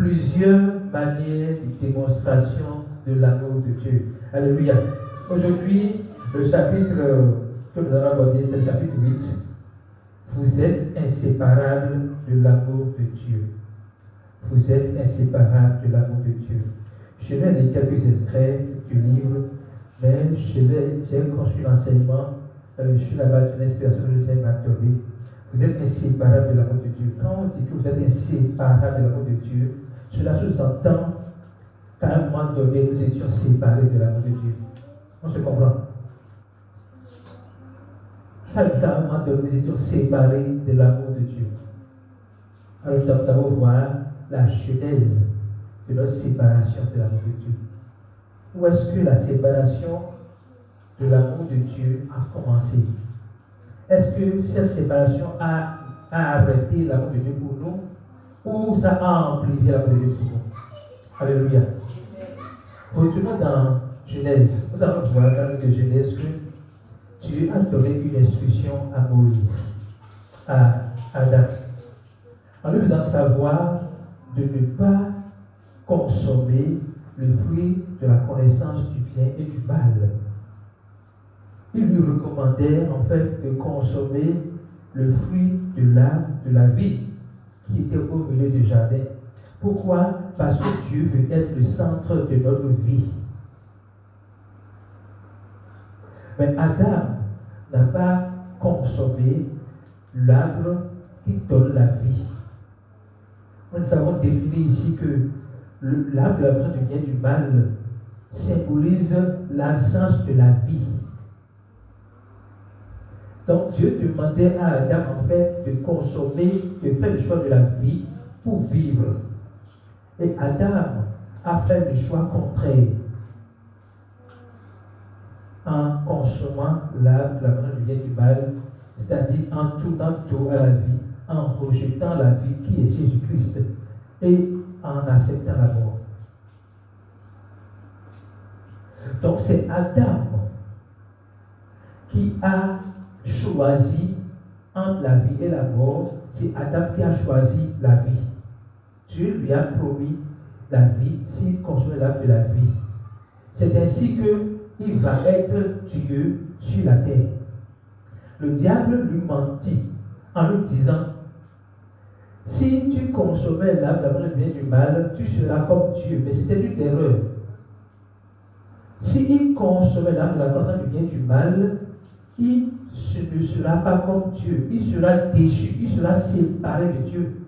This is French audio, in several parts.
plusieurs manières de démonstration de l'amour de Dieu. Alléluia. Aujourd'hui, le chapitre que nous allons aborder, c'est le chapitre 8. Vous êtes inséparables de l'amour de Dieu. Vous êtes inséparables de l'amour de Dieu. Je vais lire quelques extraits du livre, mais j'ai construit l'enseignement sur la base d'une inspiration que je sais m'a donnée. Vous êtes inséparables de l'amour de Dieu. Quand on dit que vous êtes inséparables de l'amour de Dieu, cela sous-entend qu'à un moment donné, nous étions séparés de l'amour de Dieu. On se comprend? Ça veut dire qu'à un moment donné, nous étions séparés de l'amour de Dieu. Alors nous allons voir la genèse de notre séparation de l'amour de Dieu. Où est-ce que la séparation de l'amour de Dieu a commencé? Est-ce que cette séparation a arrêté l'amour de Dieu pour nous ou ça a amplifié l'amour de Dieu pour nous? Alléluia. Retournons dans Genèse. Nous allons voir dans le livre de Genèse que Dieu a donné une instruction à Moïse, à Adam, en lui faisant savoir de ne pas consommer le fruit de la connaissance du bien et du mal. Il lui recommandait en fait de consommer le fruit de l'arbre de la vie qui était au milieu du jardin. Pourquoi? Parce que Dieu veut être le centre de notre vie. Mais Adam n'a pas consommé l'arbre qui donne la vie. Nous avons défini ici que l'arbre de la connaissance du bien et du mal symbolise l'absence de la vie. Donc Dieu demandait à Adam en fait de consommer, de faire le choix de la vie pour vivre. Et Adam a fait le choix contraire en consommant l'arbre de la connaissance du bien et du mal, c'est-à-dire en tournant dos à la vie, en rejetant la vie qui est Jésus-Christ et en acceptant la mort. Donc c'est Adam qui a choisi entre la vie et la mort. C'est Adam qui a choisi la vie. Dieu lui a promis la vie s'il consommait l'arbre de la vie. C'est ainsi qu'il va être Dieu sur la terre. Le diable lui mentit en lui disant: si tu consommais l'arbre de la connaissance du bien et du mal, tu seras comme Dieu. Mais c'était une erreur. S'il consommait l'arbre de la connaissance du bien et du mal, il ne sera pas comme Dieu. Il sera déchu, il sera séparé de Dieu.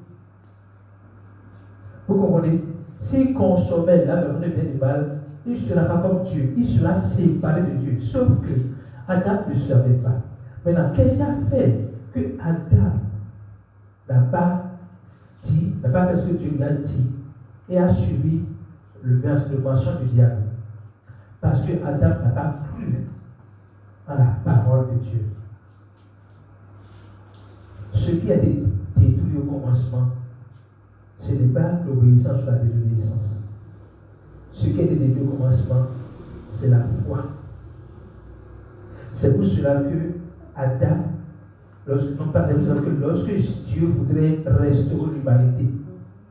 Vous comprenez? S'il consommait l'arbre de la connaissance du bien et du mal, il ne sera pas comme Dieu. Il sera séparé de Dieu. Sauf que Adam ne savait pas. Maintenant, qu'est-ce qui a fait que Adam n'a pas fait ce que Dieu lui a dit et a suivi le mention du diable? Parce que Adam n'a pas cru à la parole de Dieu. Ce qui a été détruit au commencement, ce n'est pas l'obéissance ou la désobéissance. Ce qui a été détruit au commencement, c'est la foi. C'est pour cela que Adam, lorsque Dieu voudrait restaurer l'humanité,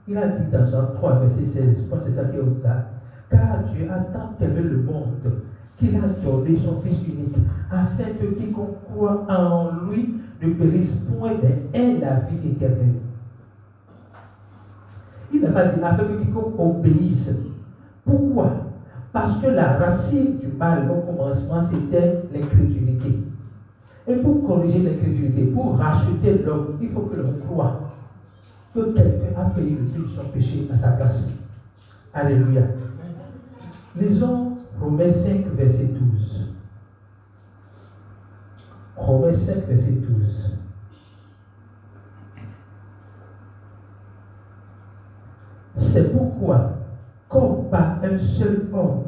il a dit dans Jean 3, verset 16, je pense que c'est ça qui est au-delà, car Dieu a tant aimé le monde qu'il a donné son Fils unique, afin que quiconque croit en lui ne périsse point, mais ait la vie éternelle. Il n'a pas dit afin que quiconque obéisse. Pourquoi? Parce que la racine du mal au commencement, c'était l'incrédulité. Et pour corriger l'incrédulité, pour racheter l'homme, il faut que l'on croit que quelqu'un a payé le prix de son péché à sa place. Alléluia. Lisons Romains 5, verset 12. Romains 5, verset 12. C'est pourquoi, comme par un seul homme,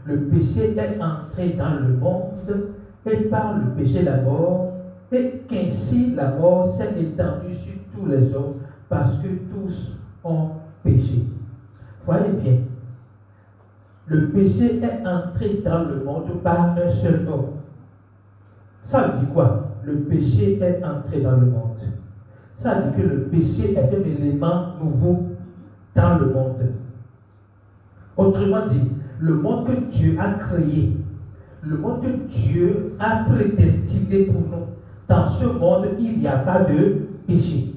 le péché est entré dans le monde, et par le péché la mort, et qu'ainsi la mort s'est étendue sur tous les hommes, parce que tous ont péché. Voyez bien, le péché est entré dans le monde par un seul homme. Ça veut dire quoi? Le péché est entré dans le monde. Ça veut dire que le péché est un élément nouveau dans le monde. Autrement dit, le monde que Dieu a créé, le monde que Dieu a prédestiné pour nous, dans ce monde, il n'y a pas de péché.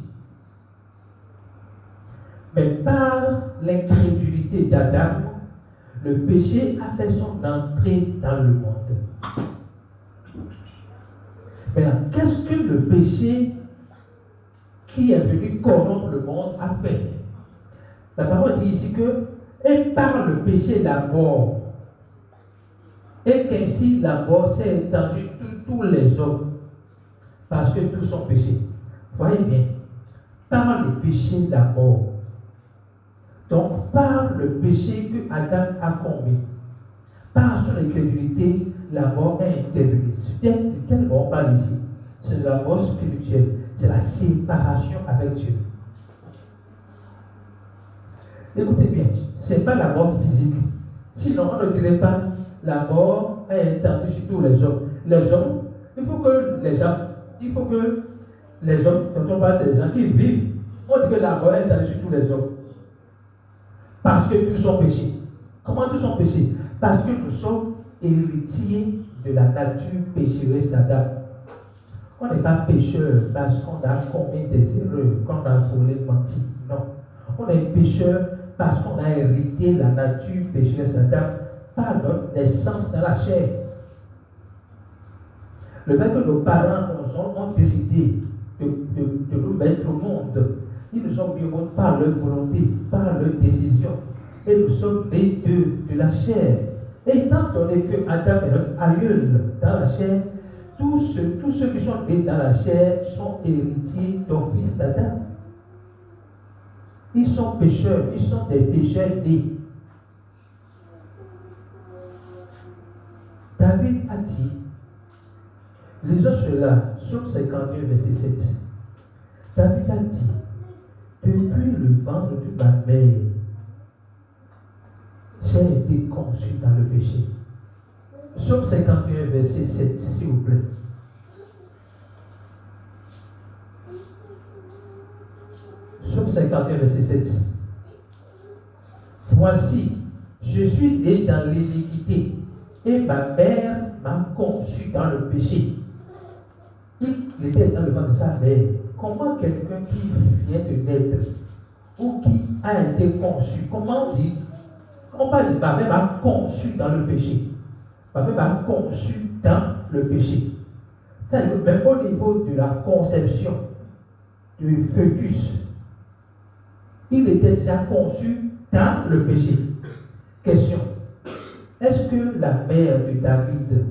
Mais par l'incrédulité d'Adam, le péché a fait son entrée dans le monde. Maintenant, qu'est-ce que le péché qui est venu corrompre le monde a fait? La parole dit ici que, et par le péché, la mort, et qu'ainsi la mort s'est étendue tous les hommes, parce que tous sont péchés. Voyez bien, par le péché, la mort. Donc, par le péché que Adam a commis, par son incrédulité, la mort est intervenue. De quelle mort on parle ici? C'est de la mort spirituelle, c'est la séparation avec Dieu. Écoutez bien, ce n'est pas la mort physique. Sinon, on ne dirait pas la mort est étendue sur tous les hommes. Les hommes, il faut que les hommes, quand on parle des gens qui vivent, on dit que la mort est étendue sur tous les hommes. Parce que tous sont péchés. Comment tous sont péchés? Parce que nous sommes héritiers de la nature pécheresse d'Adam. On n'est pas pécheur parce qu'on a commis des erreurs, qu'on a volé, menti. Non. On est pécheur parce qu'on a hérité la nature pécheresse d'Adam par notre naissance dans la chair. Le fait que nos parents ont décidé de nous mettre au monde, ils nous ont mis au monde par leur volonté, par leur décision. Et nous sommes nés de la chair. Et étant donné que Adam est notre aïeul dans la chair, tous ceux qui sont nés dans la chair sont héritiers d'office d'Adam. Ils sont pécheurs, ils sont des pécheurs nés. David a dit, lisons cela, Psaume 51, verset 7. David a dit, depuis le ventre de ma mère, j'ai été conçu dans le péché. Psaume 51, verset 7, s'il vous plaît. Psaume 51, verset 7. Voici, je suis né dans l'iniquité, et ma mère m'a conçu dans le péché. Il était dans le ventre de sa mère. Comment quelqu'un qui vient de naître, ou qui a été conçu, comment on dit? On parle de ma mère m'a conçu dans le péché. Ma mère m'a conçu dans le péché. C'est-à-dire que même au niveau de la conception du fœtus, il était déjà conçu dans le péché. Question. Est-ce que la mère de David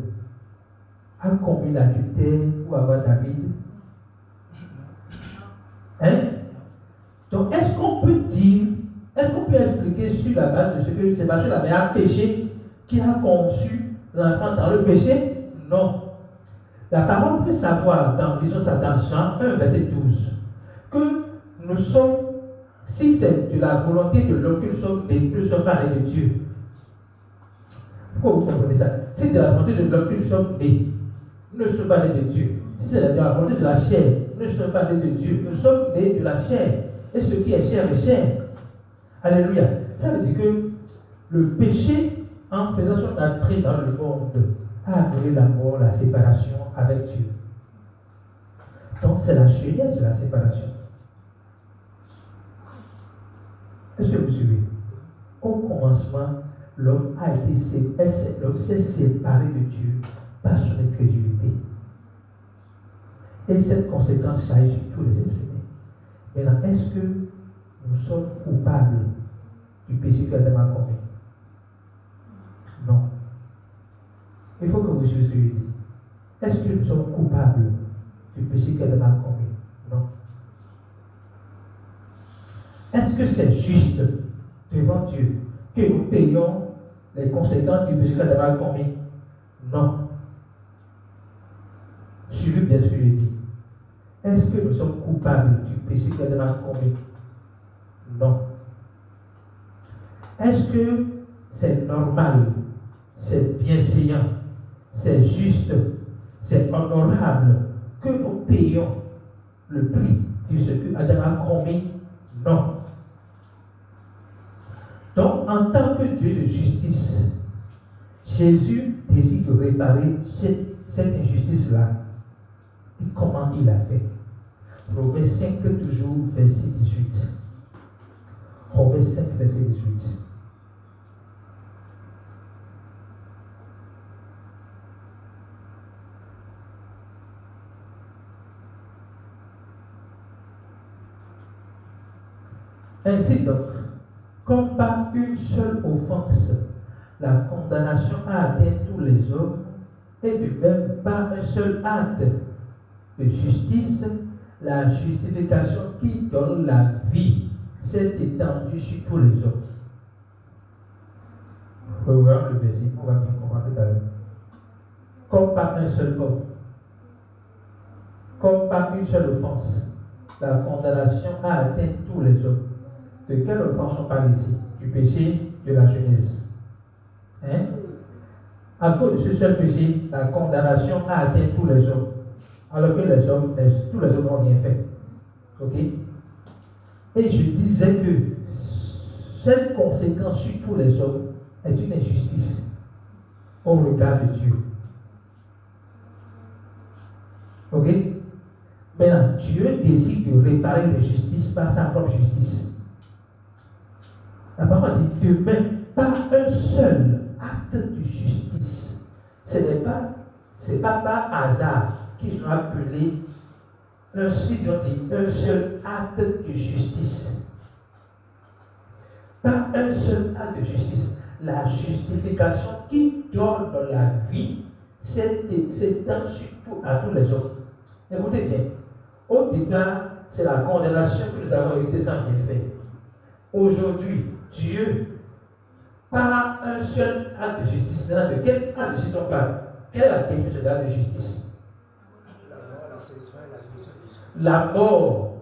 a commis l'adultère pour avoir David? Hein? Donc, est-ce qu'on peut dire, est-ce qu'on peut expliquer sur la base de ce que c'est parce que la mère a péché qui a conçu l'enfant dans le péché? Non. La parole fait savoir, disons ça dans Jean 1, verset 12, que nous sommes, si c'est de la volonté de l'homme que nous sommes nés, nous ne sommes pas nés de Dieu. Pourquoi vous comprenez ça? Si c'est de la volonté de l'homme que nous sommes nés, nous ne sommes pas nés de Dieu. Si c'est de la volonté de la chair, nous ne sommes pas nés de Dieu. Nous sommes nés de la chair. Et ce qui est chair est chair. Alléluia. Ça veut dire que le péché, en faisant son entrée dans le monde, a amené la mort, la séparation avec Dieu. Donc c'est la genèse de la séparation. Est-ce que vous suivez? Au commencement, l'homme s'est séparé de Dieu par son incrédulité. Et cette conséquence jaillit sur tous les êtres humains. Maintenant, est-ce que nous sommes coupables du péché que Adam a commis? Non. Il faut que vous suiviez ce que je dis. Est-ce que nous sommes coupables du péché qu'Adam a commis? Non. Est-ce que c'est juste devant Dieu que nous payons les conséquences du péché qu'Adam a commis? Non. Suivez bien ce que je dis. Est-ce que nous sommes coupables du péché qu'Adam a commis? Non. Est-ce que c'est normal, c'est bienséant, c'est juste, c'est honorable que nous payons le prix de ce que Adam a commis? Non. en tant que Dieu de justice, Jésus décide de réparer cette injustice-là. Et comment il l'a fait? Romains 5, toujours, verset 18. Romains 5, verset 18. Ainsi donc, comme par une seule offense, la condamnation a atteint tous les hommes, et de même par un seul acte de justice, la justification qui donne la vie s'est étendue sur tous les hommes. On va voir le verset, on va bien comprendre tout à l'heure. Comme par un seul homme, comme par une seule offense, la condamnation a atteint tous les hommes. De quelle offense on parle ici? Du péché de la Genèse. Hein? À cause de ce seul péché, la condamnation a atteint tous les hommes. Alors que tous les hommes n'ont rien fait. Ok? Et je disais que cette conséquence sur tous les hommes est une injustice au regard de Dieu. Ok? Maintenant, Dieu décide de réparer l'injustice par sa propre justice. La parole dit que même par un seul acte de justice, ce n'est pas par hasard qu'ils ont appelé un seul acte de justice. Par un seul acte de justice, la justification qui donne la vie s'étend surtout à tous les hommes. Écoutez bien, au départ, c'est la condamnation que nous avons héritée sans bien faire. Aujourd'hui, Dieu, par un seul acte de justice, de quel acte de justice on parle? Quelle est la définition de l'acte de justice? La mort,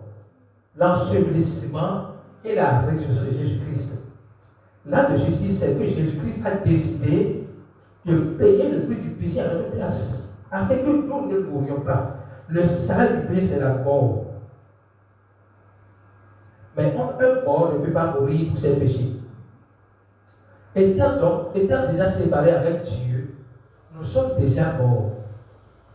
l'ensevelissement et la résurrection de Jésus-Christ. L'acte de justice, c'est que Jésus-Christ a décidé de payer le prix du péché à notre place, afin que nous ne mourions pas. Le salaire du péché, c'est la mort. Mais un mort ne peut pas mourir pour ses péchés. Étant déjà séparés avec Dieu, nous sommes déjà morts.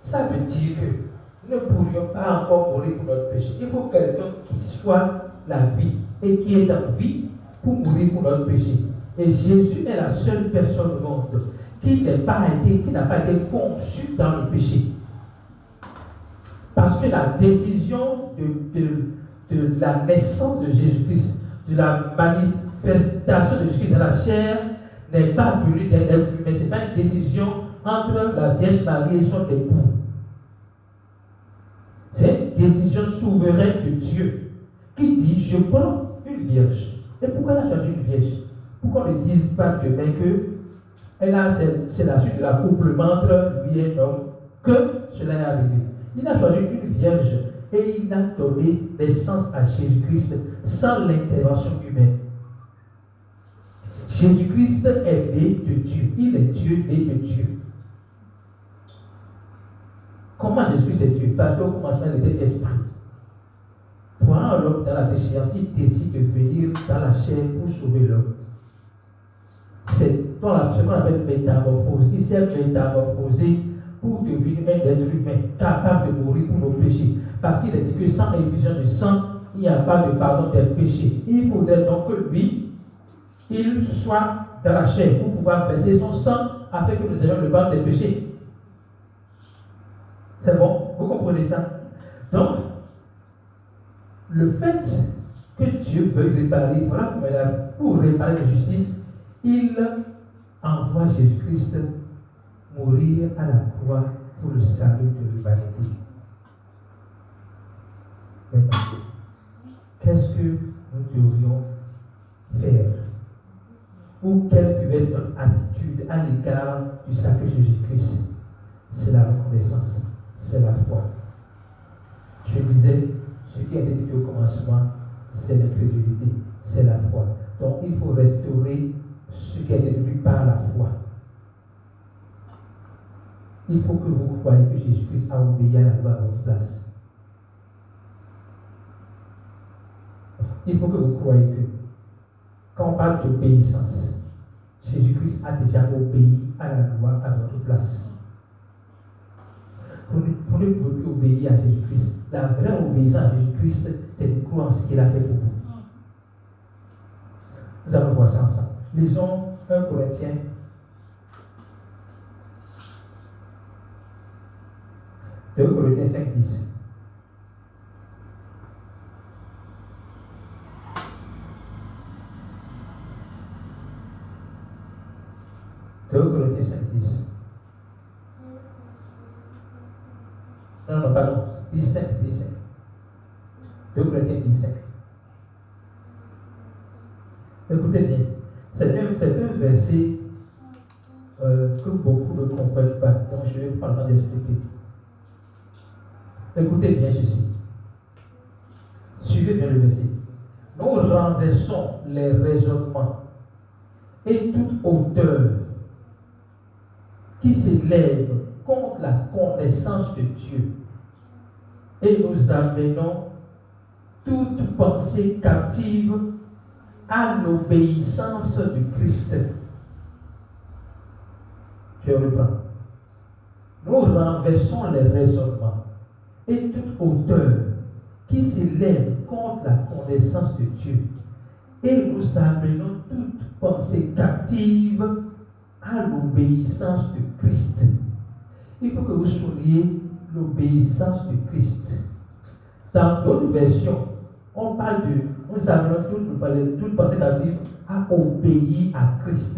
Ça veut dire que nous ne pourrions pas encore mourir pour notre péché. Il faut quelqu'un qui soit la vie et qui est en vie pour mourir pour notre péché. Et Jésus est la seule personne au monde qui n'a pas été conçue dans le péché. Parce que la décision de la naissance de Jésus-Christ, de la manifestation de Jésus-Christ dans la chair, n'est pas venue d'un être humain. Ce n'est pas une décision entre la Vierge Marie et son époux. C'est une décision souveraine de Dieu qui dit: je prends une vierge. Et pourquoi elle a choisi une vierge? Pourquoi on ne dise pas demain que c'est la suite de l'accouplement entre lui et un homme que cela est arrivé? Il a choisi une vierge et il a donné naissance à Jésus-Christ sans l'intervention humaine. Jésus-Christ est né de Dieu. Il est Dieu né de Dieu. Comment Jésus-Christ est Dieu? Parce qu'au commencement, il était esprit. Voyant l'homme dans la déchéance, il décide de venir dans la chair pour sauver l'homme. C'est ce qu'on appelle métamorphose. Il s'est métamorphosé pour devenir un être humain capable de mourir pour nos péchés. Parce qu'il a dit que sans effusion de sang, il n'y a pas de pardon des péchés. Il faudrait donc que lui, il soit dans la chair pour pouvoir verser son sang afin que nous ayons le pardon des péchés. C'est bon? Vous comprenez ça? Donc, le fait que Dieu veuille réparer, voilà comment il a, pour réparer la justice, il envoie Jésus-Christ mourir à la croix pour le salut de l'humanité. Maintenant, qu'est-ce que nous devrions faire? Ou quelle devait être notre attitude à l'égard du sacrifice de Jésus-Christ? C'est la reconnaissance, c'est la foi. Je disais, ce qui a été dit au commencement, c'est l'incrédulité, c'est la foi. Donc il faut restaurer ce qui a été dit par la foi. Il faut que vous croyez que Jésus-Christ a obéi à la loi à votre place. Il faut que vous croyez que Quand on parle d'obéissance, Jésus-Christ a déjà obéi à la loi à votre place. Vous ne pouvez plus obéir à Jésus-Christ. La vraie obéissance à Jésus-Christ, c'est de croire en ce qu'il a fait pour vous. Nous allons voir ça ensemble. Lisons 1 Corinthiens. 2 Corinthiens 5, 10. Corinthiens 5, 10. Non, pardon. 17. 2 Corinthiens 17. Écoutez bien. C'est un verset que beaucoup ne comprennent pas. Donc je vais prendre le temps d'expliquer. Écoutez bien ceci. Suivez bien le verset. Nous renversons les raisonnements et toute hauteur qui s'élève contre la connaissance de Dieu et nous amenons toute pensée captive à l'obéissance de Christ. Je reprends. Nous renversons les raisonnements et toute hauteur qui s'élève contre la connaissance de Dieu et nous amenons toute pensée captive à l'obéissance de Christ. Il faut que vous souligniez l'obéissance de Christ. Dans d'autres versions, on parle de, nous amenons toute pensée captive à obéir à Christ.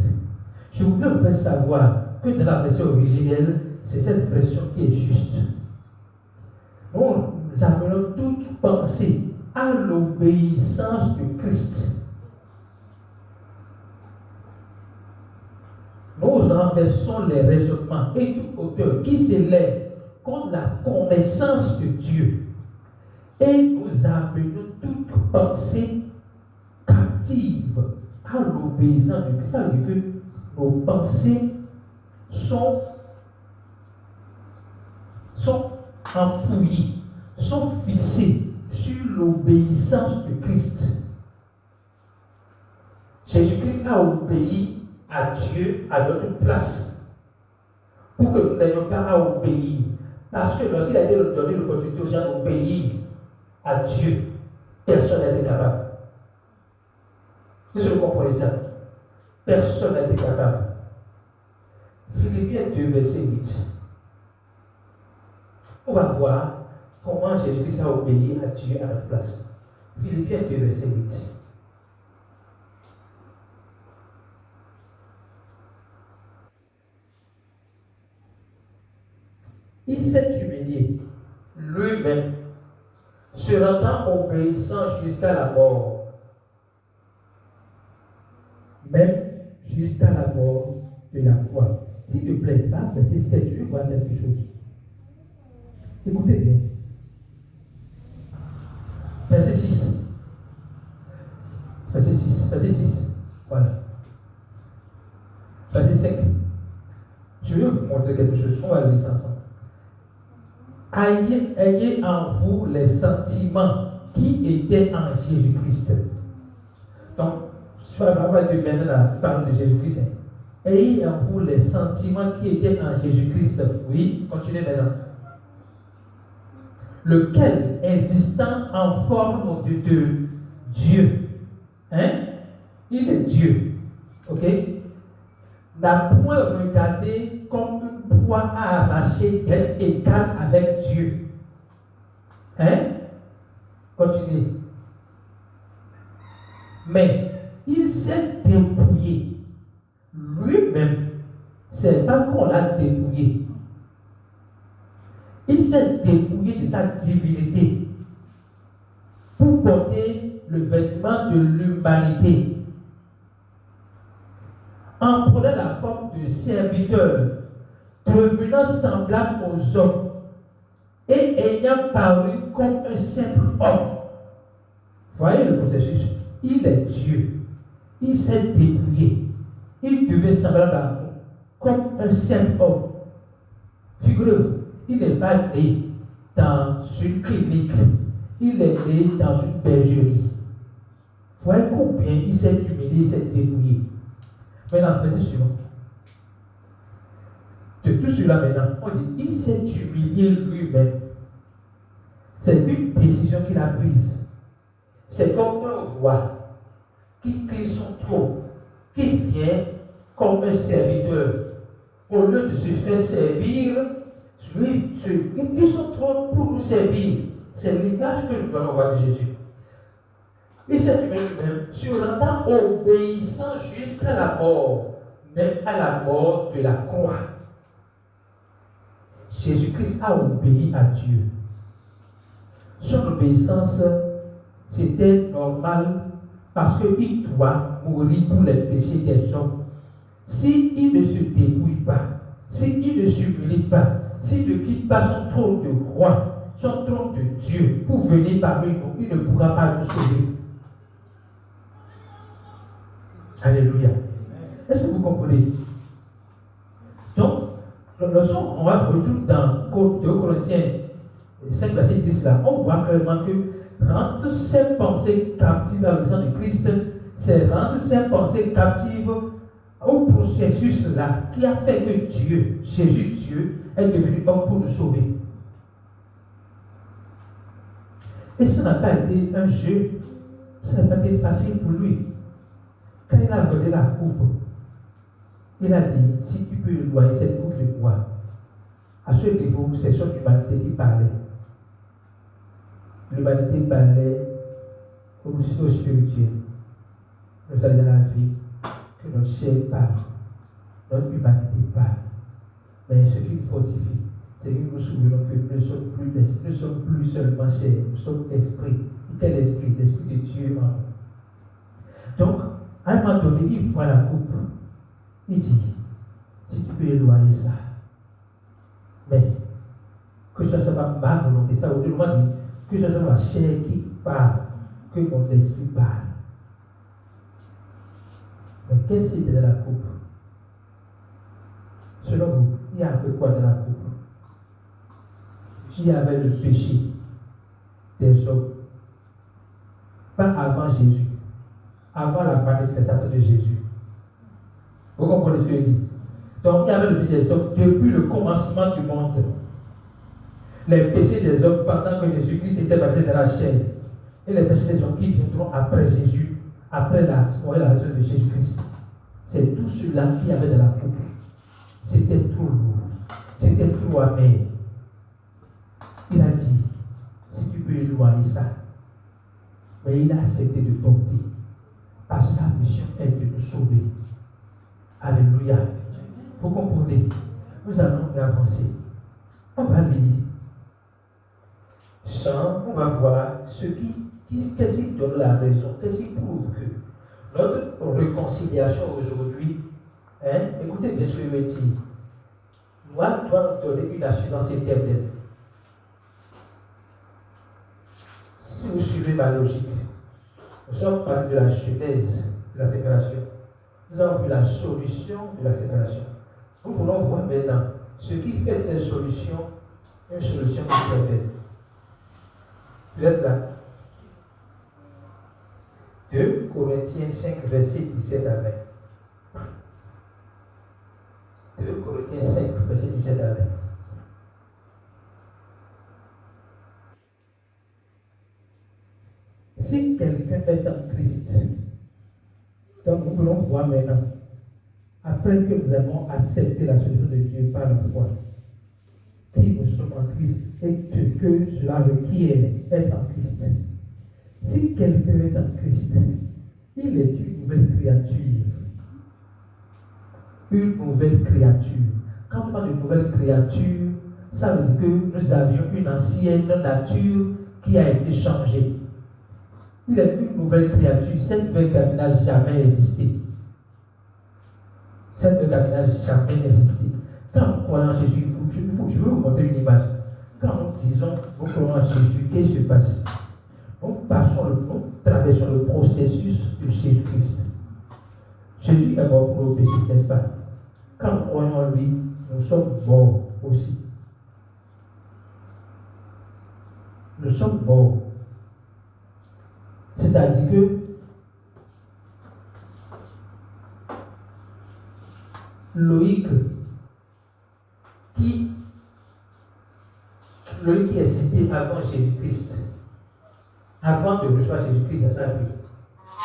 Je voudrais vous faire savoir que dans la version originelle, c'est cette version qui est juste. Nous amenons toute pensée à l'obéissance de Christ. Nous renversons les raisonnements et toute hauteur qui s'élève contre la connaissance de Dieu. Et nous amenons toute pensée captive à l'obéissance de Christ. Ça veut dire que nos pensées sont enfouies, sont fixées sur l'obéissance de Christ. Jésus-Christ a obéi à Dieu à notre place pour que nous n'ayons pas à obéir. Parce que lorsqu'il a été donné l'opportunité aux gens d'obéir à Dieu, personne n'a été capable. Si vous comprenez ça, personne n'a été capable. Philippiens 2, verset 8. On va voir comment Jésus-Christ a obéi à Dieu à notre place. Philippiens 2, verset 8. Il s'est humilié lui-même, se rendant obéissant jusqu'à la mort. Même jusqu'à la mort de la croix. S'il te plaît, va, verset 7, je vais voir quelque chose. Écoutez bien. Verset 6. Verset 6. Verset 6. Voilà. Verset 5. Je vais vous montrer quelque chose. On va le lire ensemble. Ayez en vous les sentiments qui étaient en Jésus-Christ. Donc, je vais parler de Jésus-Christ. Ayez en vous les sentiments qui étaient en Jésus-Christ. Oui, continuez maintenant. Lequel, existant en forme de Dieu, il est Dieu, ok, n'a point regardé comme une proie à arracher d'être égal avec Dieu. Continuez. Mais il s'est dépouillé lui-même. C'est pas qu'on l'a dépouillé. Il s'est dépouillé de sa divinité pour porter le vêtement de l'humanité. En prenant la forme de serviteur, devenant semblable aux hommes et ayant paru comme un simple homme. Voyez le processus. Il est Dieu. Il s'est dépouillé. Il devait semblable à nous, comme un simple homme. Figurez-vous, il n'est pas né dans une clinique. Il est né dans une bergerie. Voyez combien il s'est humilié, il s'est débrouillé. Maintenant, verset suivant. De tout cela maintenant, on dit, il s'est humilié lui-même. C'est une décision qu'il a prise. C'est comme un roi qui crie son trône, qui vient comme un serviteur. Au lieu de se faire servir, lui, il dit son trône pour nous servir. C'est l'image que nous devons avoir de Jésus. Il s'est humilié lui-même, se rendant obéissant jusqu'à la mort, même à la mort de la croix. Jésus-Christ a obéi à Dieu. Son obéissance, c'était normal parce qu'il doit mourir pour les péchés des hommes. S'il ne se débrouille pas, s'il ne s'humilie pas, s'il ne quitte pas son trône de roi, son trône de Dieu pour venir parmi nous, il ne pourra pas nous sauver. Alléluia. Est-ce que vous comprenez? Donc, lorsqu'on va retourner dans 2 Corinthiens 5, verset 10, là, on voit clairement que rendre ses pensées captives à l'obéissance de Christ, c'est rendre ses pensées captives au processus là qui a fait que Dieu, Jésus Dieu, est devenu homme pour nous sauver. Et ça n'a pas été un jeu, ça n'a pas été facile pour lui. Quand il a regardé la coupe, il a dit, si tu peux éloigner cette coupe de moi, à ce niveau, c'est son humanité qui parlait. L'humanité parlait au spirituel. Nous allons dans la vie que notre chair parle, notre humanité parle. Mais ce qui nous fortifie, c'est que nous nous souvenons que nous ne sommes plus seulement chair, nous sommes esprit. Quel esprit? L'esprit de Dieu en nous. Donc, à un moment donné, il voit la coupe. Il dit, si tu peux éloigner ça, mais que ce soit pas ma volonté, ça autrement dit, que ce soit ma chair qui parle, que mon esprit parle. Mais qu'est-ce qu'il y a dans la coupe? Selon vous, il y a un peu quoi dans la coupe? Il y avait le péché des hommes. Pas avant Jésus, avant la manifestation de Jésus. Vous comprenez ce que je dis? Donc il y avait le péché des hommes depuis le commencement du monde. Les péchés des hommes pendant que Jésus-Christ était baptisé dans la chair. Et les péchés des hommes qui viendront après Jésus, après la mort et la résurrection de Jésus-Christ. C'est tout cela qu'il y avait dans la coupe. C'était trop lourd. C'était trop amer. Il a dit, si tu peux éloigner ça. Mais il a accepté de porter. Parce que sa mission est de nous sauver. Alléluia. Vous comprenez? Nous allons avancer. On va lire. Chant, on va voir qu'est-ce qui donne la raison, qu'est-ce qui prouve que notre réconciliation aujourd'hui, écoutez bien ce que je veux dire, doit nous donner une assurance éternelle. Si vous suivez ma logique, nous sommes partis de la genèse de la séparation. Nous avons vu la solution de la séparation. Nous voulons voir maintenant ce qui fait de cette solution une solution éternelle. Vous êtes là? 2 Corinthiens 5, verset 17 à 20. 2 Corinthiens 5, verset 17 à 20. Si quelqu'un est en Christ, donc nous voulons voir maintenant, après que nous avons accepté la solution de Dieu par la foi, qui nous sommes en Christ et que cela requiert être en Christ. Si quelqu'un est en Christ, il est une nouvelle créature. Une nouvelle créature. Quand on parle de nouvelle créature, ça veut dire que nous avions une ancienne nature qui a été changée. Il est une nouvelle créature. Cette nouvelle créature n'a jamais existé. Cette nouvelle créature n'a jamais existé. Quand nous croyons en Jésus, je veux vous montrer une image. Quand nous disons, nous croyons en Jésus, qu'est-ce qui se passe? Nous traversons le processus de Jésus-Christ. Jésus est mort pour nos péchés, n'est-ce pas? Quand nous croyons en lui, nous sommes morts aussi. Nous sommes morts. C'est-à-dire que Loïc qui existait avant Jésus-Christ, avant de recevoir Jésus-Christ dans sa vie,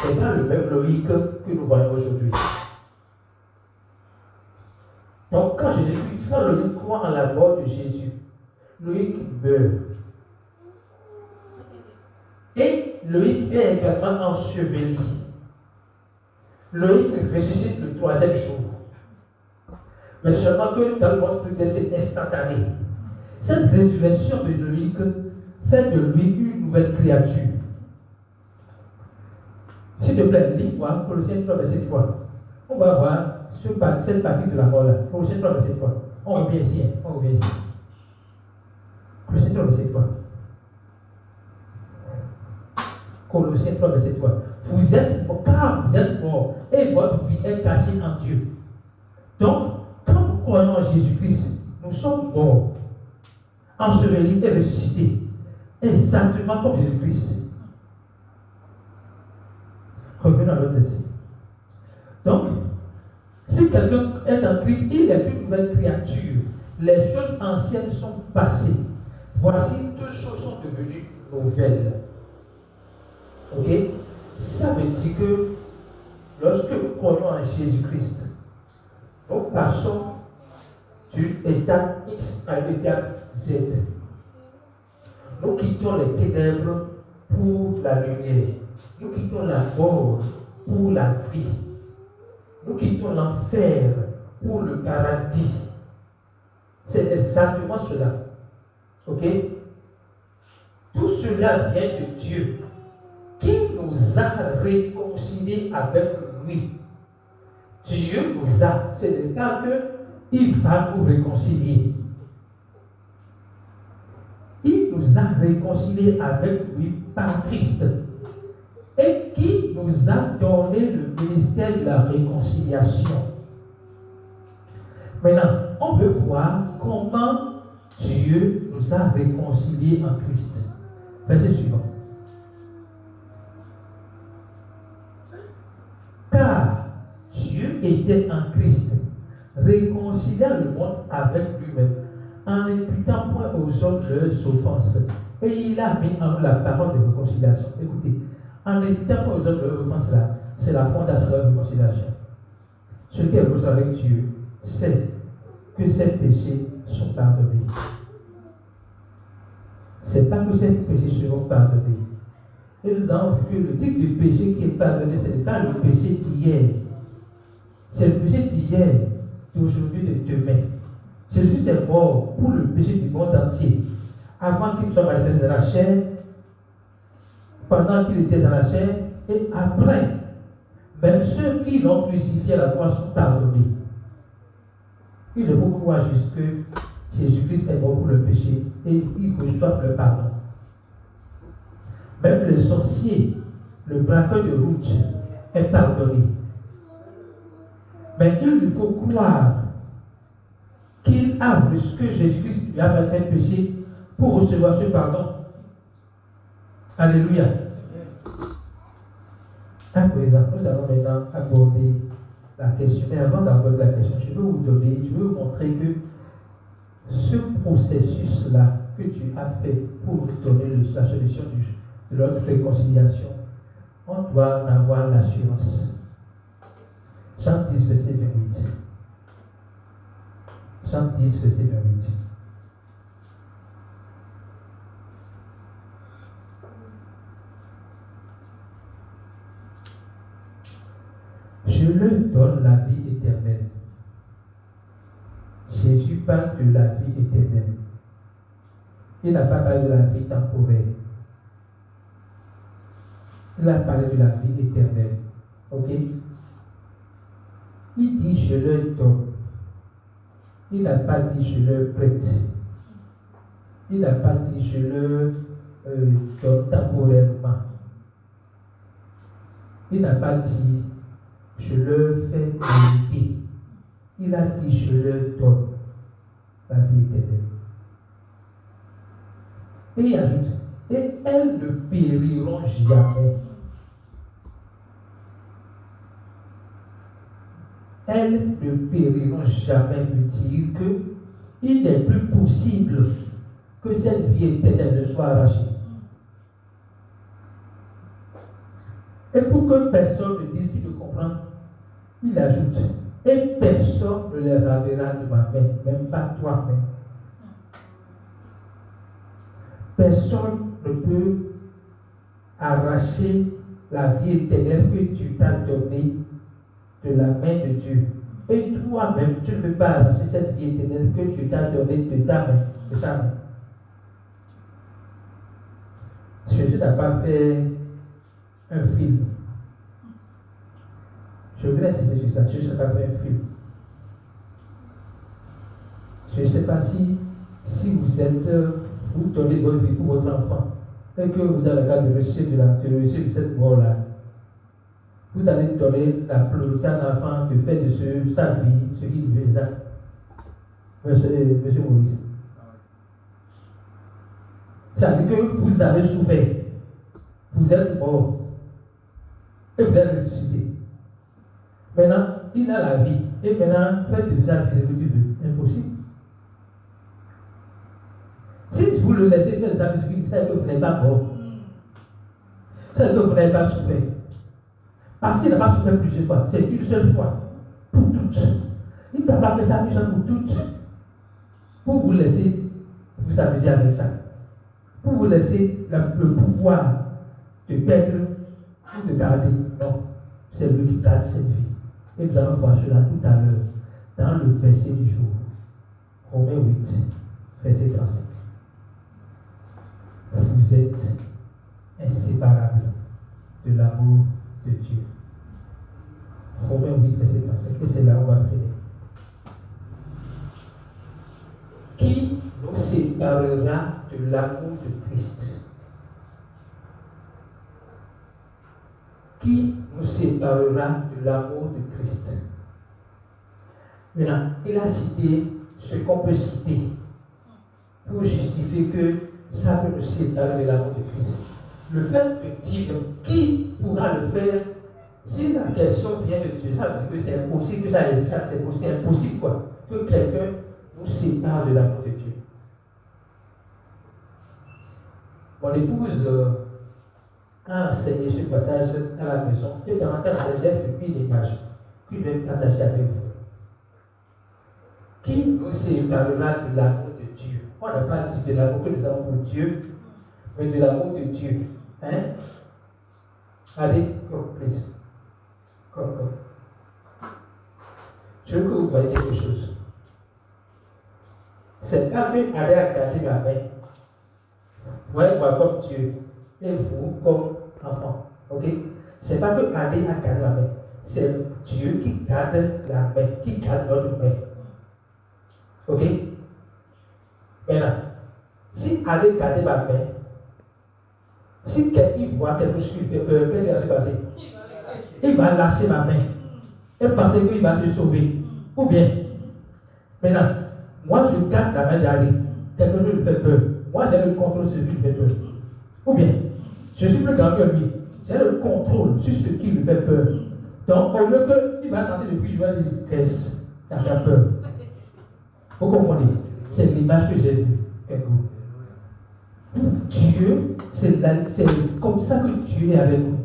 c'est pas le même Loïc que nous voyons aujourd'hui. Donc quand Loïc croit en la mort de Jésus, Loïc meurt. Et Loïc est également enseveli. Loïc ressuscite le 3e jour. Mais seulement que dans le monde spirituel, c'est instantané. Cette résurrection de Loïc fait de lui une nouvelle créature. S'il te plaît, lis-moi Colossiens 3, verset 3. On va voir cette partie de la mort là. Colossiens 3, verset 3. On revient ici. Colossiens 3, verset 3. Colossiens 3, verset 3. Vous êtes morts et votre vie est cachée en Dieu. Donc, quand nous croyons en Jésus-Christ, nous sommes morts, ensevelis et ressuscités, exactement comme Jésus-Christ. Revenons à l'autre texte. Donc, si quelqu'un est en Christ, il est une nouvelle créature. Les choses anciennes sont passées. Voici, toutes choses sont devenues nouvelles. Ok? Ça veut dire que lorsque nous croyons en Jésus-Christ, nous passons d'une étape X à l'étape Z. Nous quittons les ténèbres pour la lumière. Nous quittons la mort pour la vie. Nous quittons l'enfer pour le paradis. C'est exactement cela. Ok? Tout cela vient de Dieu qui nous a réconciliés avec lui. Dieu nous a, c'est le temps qu'il va nous réconcilier. Il nous a réconciliés avec lui par Christ et qui nous a donné le ministère de la réconciliation. Maintenant, on veut voir comment Dieu nous a réconciliés en Christ. Verset suivant. Car Dieu était en Christ, réconciliant le monde avec lui-même, en n'imputant point aux hommes leurs offenses. Et il a mis en nous la parole de réconciliation. Écoutez, en n'imputant point aux hommes leurs offenses, là, c'est la fondation de la réconciliation. Ce qui est beau avec Dieu, c'est que ses péchés sont pardonnés. Ce n'est pas que ces péchés seront pardonnés. Et nous avons vu que le type de péché qui est pardonné, ce n'est pas le péché d'hier. C'est le péché d'hier, d'aujourd'hui, de demain. Jésus est mort pour le péché du monde entier. Avant qu'il soit manifesté dans la chair, pendant qu'il était dans la chair, et après. Même ceux qui l'ont crucifié à la croix sont pardonnés. Il ne faut croire juste que Jésus-Christ est mort pour le péché et ils reçoivent le pardon. Même le sorcier, le braqueur de route, est pardonné. Mais il faut croire qu'il a reçu, que Jésus-Christ lui a passé un péché pour recevoir ce pardon. Alléluia. À présent, nous allons maintenant aborder la question. Mais avant d'aborder la question, je veux vous montrer que ce processus-là que tu as fait pour donner la solution de notre réconciliation, on doit en avoir l'assurance. Jean 10, verset 28. Jean 10, verset 28. Je leur donne la vie éternelle. Jésus parle de la vie éternelle. Il n'a pas parlé de la vie temporaire. Il a parlé de la vie éternelle. Ok? Il dit je leur donne. Il n'a pas dit je leur prête. Il n'a pas dit je leur donne temporairement. Il n'a pas dit je leur fais mériter. Il a dit je leur donne la vie éternelle. Et il ajoute, et elles ne périront jamais. elles ne périront jamais, veut dire qu'il n'est plus possible que cette vie éternelle ne soit arrachée. Et pour que personne ne dise qu'il ne comprend, il ajoute, et personne ne les ravira de ma main, même pas toi-même. Personne ne peut arracher la vie éternelle que tu t'as donnée de la main de Dieu. Et toi-même, tu ne peux pas arracher cette vie éternelle que tu t'as donnée de ta main. De ta main. Jésus n'a pas fait un film. Je voudrais insister sur ça. Jésus n'a pas fait un film. Je ne sais pas si vous donnez votre vie pour votre enfant et que vous avez le cas de reçu de cette mort-là. Vous allez donner la priorité à l'enfant de faire de sa vie ce qu'il veut. Ça. Monsieur Maurice. Ça veut dire que vous avez souffert. Vous êtes mort. Et vous êtes ressuscité. Maintenant, il a la vie. Et maintenant, faites de sa vie ce que tu veux. Impossible. Si vous le laissez faire de sa vie ce qu'il veut, ça veut dire que vous n'êtes pas mort. Ça veut dire que vous n'avez pas souffert. Parce qu'il n'a pas souffert plusieurs fois. C'est une seule fois. Pour toutes. Il n'a pas fait ça déjà pour toutes. Pour vous laisser vous amuser avec ça. Pour vous laisser le pouvoir de perdre ou de garder. Non. C'est lui qui garde cette vie. Et nous allons voir cela tout à l'heure dans le verset du jour. Romains 8, verset 35. Vous êtes inséparables de l'amour de Dieu. Romains 8, verset 35. Et c'est là où on va finir. Qui nous séparera de l'amour de Christ? Qui nous séparera de l'amour de Christ? Maintenant, il a cité ce qu'on peut citer pour justifier que ça peut nous séparer de l'amour de Christ. Le fait de dire qui pourra le faire, si la question vient de Dieu, ça veut dire que c'est impossible, que c'est impossible quoi, que quelqu'un nous sépare de l'amour de Dieu. Mon épouse a enseigné ce passage à la maison et pendant qu'elle enseignait, j'ai pris l'image que je vais partager avec vous. Qui nous séparera de l'amour de Dieu? On n'a pas dit de l'amour que nous avons pour Dieu, mais de l'amour de Dieu. Hein? Allez, come, please. Come. Je veux que vous voyez quelque chose. C'est quand que allez à garder ma main. Voyez-moi comme Dieu et vous comme enfant. Ok? C'est pas que aller à garder la main. C'est Dieu qui garde la main, qui garde notre main. Ok? Maintenant, si aller garder ma main, si quelqu'un voit quelque chose qui fait peur, qu'est-ce qui va se passer? Il va lâcher ma main et penser qu'il va se sauver. Ou bien, maintenant, moi je garde la main d'aller. Quelque chose lui fait peur. Moi j'ai le contrôle sur ce qui lui fait peur. Ou bien, je suis plus grand que lui. J'ai le contrôle sur ce qui lui fait peur. Donc, au lieu qu'il va tenter de fuir, je vais lui dire qu'est-ce qui a peur. Vous comprenez? C'est l'image que j'ai vue. Pour Dieu, c'est comme ça que Dieu est avec nous.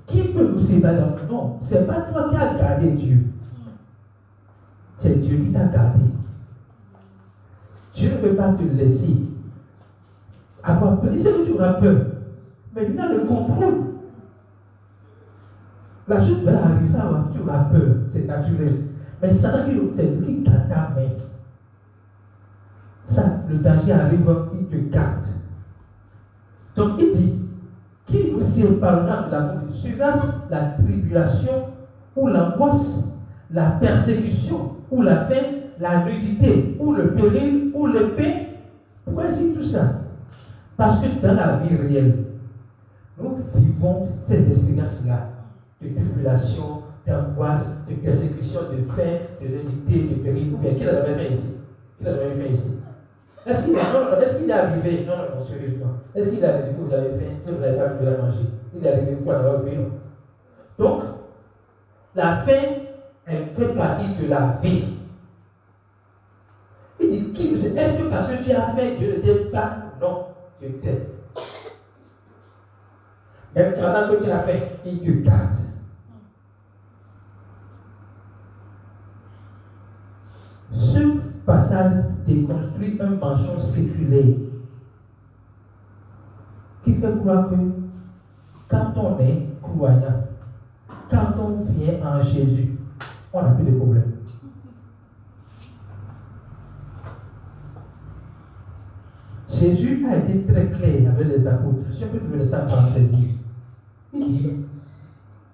Qui peut nous séparer? Non, ce n'est pas toi qui as gardé Dieu. C'est Dieu qui t'a gardé. Dieu ne peut pas te laisser avoir peur. Il sait que tu auras peur. Mais lui a le contrôle. La chute va arriver, ça va, tu auras peur. C'est naturel. Mais ça, c'est lui qui garde ta main. Ça, le danger arrive, il te garde. Donc il dit, qui nous séparera de l'amour de Dieu? Sera la tribulation ou l'angoisse, la persécution ou la faim, la nudité ou le péril ou l'épée? Pourquoi est-ce tout ça? Parce que dans la vie réelle, nous vivons ces expériences-là de tribulation, d'angoisse, de persécution, de faim, de nudité, de péril. Ou bien qui l'a jamais fait ici? Qui l'a jamais fait ici? Est-ce qu'il est arrivé? Non, sérieusement. Est-ce qu'il est arrivé que vous avez faim, que vous n'avez pas pu à manger? Il est arrivé une fois dans votre vie, non? Donc, la faim elle fait partie de la vie. Il dit, est-ce que parce que tu as fait, Dieu ne t'aime pas? Non, Dieu t'aime. Même pendant que tu as fait, il te garde. Ce passage déconstruit un mensonge séculaire qui fait croire que quand on est croyant, quand on vient en Jésus, on n'a plus de problème. Jésus a été très clair avec les apôtres. Je peux te laisser en parenthèse. Il dit,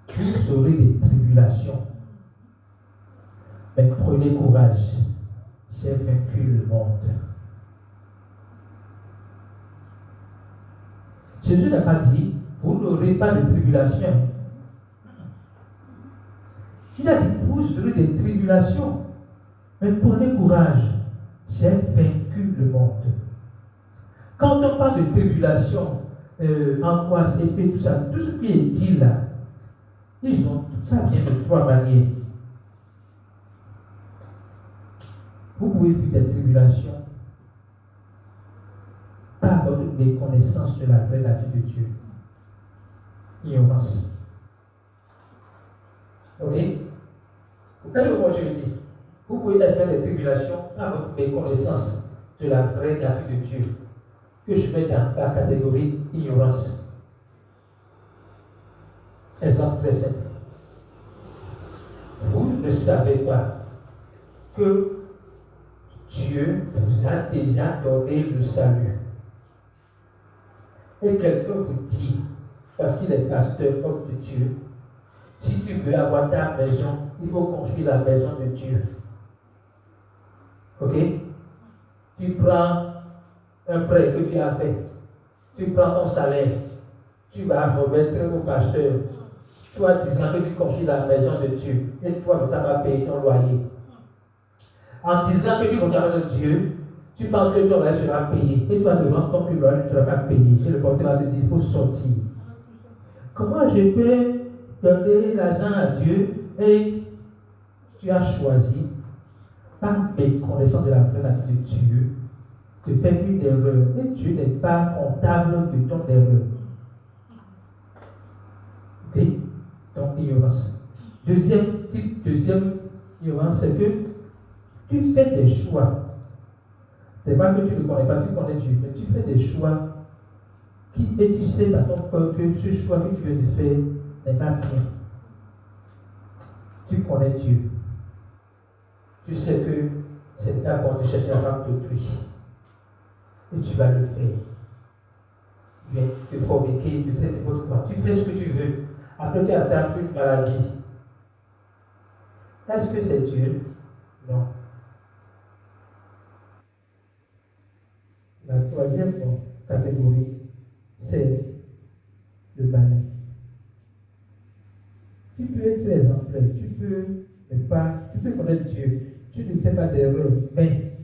vous aurez des tribulations, mais prenez courage, j'ai vaincu le monde. Jésus n'a pas dit, vous n'aurez pas de tribulation. Il a dit, vous aurez des tribulations, mais prenez courage, j'ai vaincu le monde. Quand on parle de tribulation, angoisse, épée, tout ça, tout ce qui est dit là, ça vient de trois manières. Vous pouvez vivre des tribulations par votre méconnaissance de la vraie nature de Dieu. Ignorance. Ok? Regardez comment je le dis. Vous pouvez espérer des tribulations par votre méconnaissance de la vraie nature de Dieu, que je mets dans la catégorie ignorance. Exemple très simple. Vous ne savez pas que Dieu vous a déjà donné le salut. Et quelqu'un vous dit, parce qu'il est pasteur, homme de Dieu, si tu veux avoir ta maison, il faut construire la maison de Dieu. Ok? Tu prends un prêt que tu as fait, tu prends ton salaire, tu vas remettre au pasteur, toi disant que tu construis la maison de Dieu, et toi, tu vas payer ton loyer. En disant que tu construis la maison de Dieu, tu penses que ton loyer sera payé, et tu vas te rendre compte que le loyer ne sera pas payé. Et le porteur va te dire, il faut sortir. Comment je peux donner l'argent à Dieu et tu as choisi, par méconnaissance de la vraie nature de Dieu, de faire une erreur. Et Dieu n'est pas comptable de ton erreur. Ok? Donc, ignorance. Deuxième ignorance, c'est que tu fais des choix. C'est pas que tu ne connais pas, tu connais Dieu, mais tu fais des choix et tu sais dans ton cœur que ce choix que tu veux faire n'est pas bien. Tu connais Dieu. Tu sais que c'est ta bonne de chercher la femme d'autrui. Et tu vas le faire. Tu viens te forniquer, tu fais n'importe quoi. Tu fais ce que tu veux. Après, tu attends une maladie. Est-ce que c'est Dieu? Non. La troisième catégorie, c'est le balai. Tu peux être exemplaire, tu peux connaître Dieu, tu ne fais pas d'erreur, mais